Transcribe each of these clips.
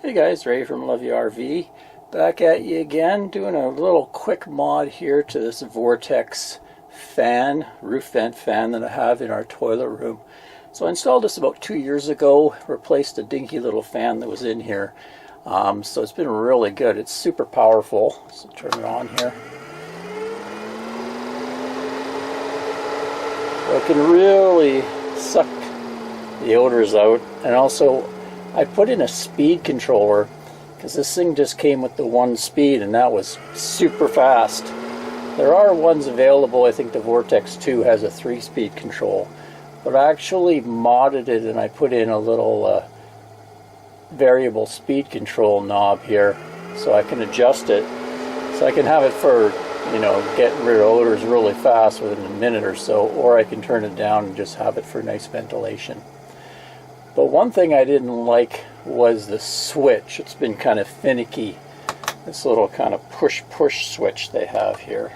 Hey guys, Ray from Love You RV, back at you again, doing a little quick mod here to this Vortex fan, roof vent fan that I have in our toilet room. So I installed this about 2 years ago, replaced a dinky little fan that was in here. So it's been really good. It's super powerful. So turn it on here. So I can really suck the odors out, and also I put in a speed controller because this thing just came with the 1 speed and that was super fast. There are ones available. I think the Vortex 2 has a 3-speed control, but I actually modded it and I put in a little variable speed control knob here so I can adjust it, so I can have it for, you know, getting rid of odors really fast within a minute or so, or I can turn it down and just have it for nice ventilation. But one thing I didn't like was the switch. It's been kind of finicky. This little kind of push switch they have here.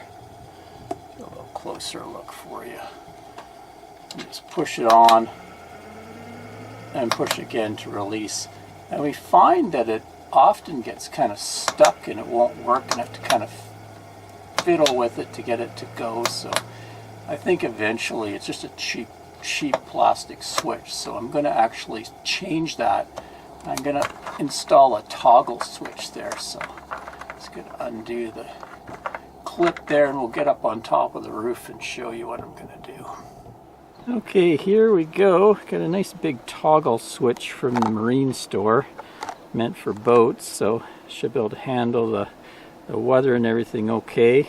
A little closer look for you. You just push it on and push again to release. And we find that it often gets kind of stuck and it won't work, and have to kind of fiddle with it to get it to go. So I think eventually it's just a cheap plastic switch, so I'm going to actually change that. I'm going to install a toggle switch there, so it's going to undo the clip there and we'll get up on top of the roof and show you what I'm going to do. Okay, here we go. Got a nice big toggle switch from the marine store, meant for boats, so should be able to handle the weather and everything okay.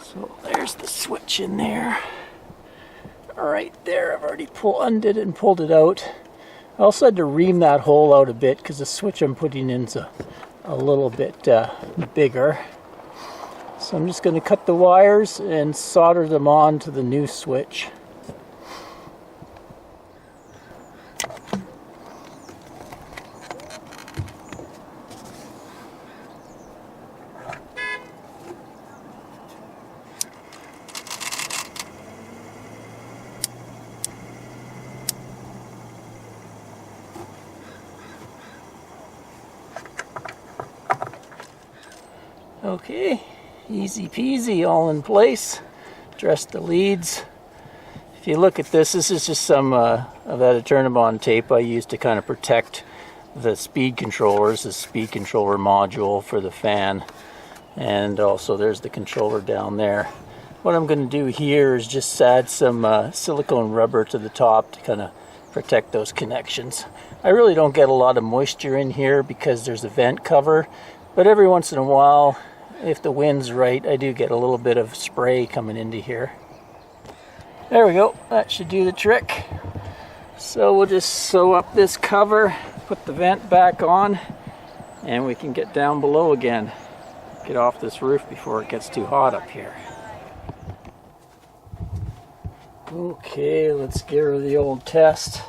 So there's the switch in there. Right there, I've already undid it and pulled it out. I also had to ream that hole out a bit because the switch I'm putting in is a little bit bigger. So I'm just going to cut the wires and solder them on to the new switch. Okay, easy peasy, all in place. Dress the leads. If you look at this, this is just some of that Eternabond tape I used to kind of protect the speed controllers, the speed controller module for the fan. And also there's the controller down there. What I'm going to do here is just add some silicone rubber to the top to kind of protect those connections. I really don't get a lot of moisture in here because there's a vent cover, but every once in a while, if the wind's right, I do get a little bit of spray coming into here. There we go, that should do the trick. So we'll just sew up this cover, put the vent back on, and we can get down below again. Get off this roof before it gets too hot up here. Okay, let's give her the old test.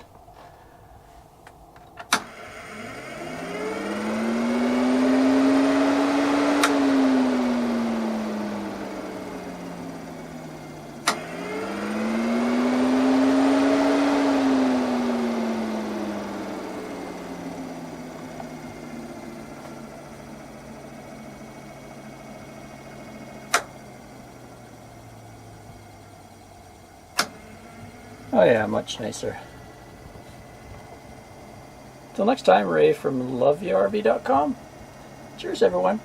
Oh yeah, much nicer. Till next time, Ray from loveyouRV.com. Cheers, everyone.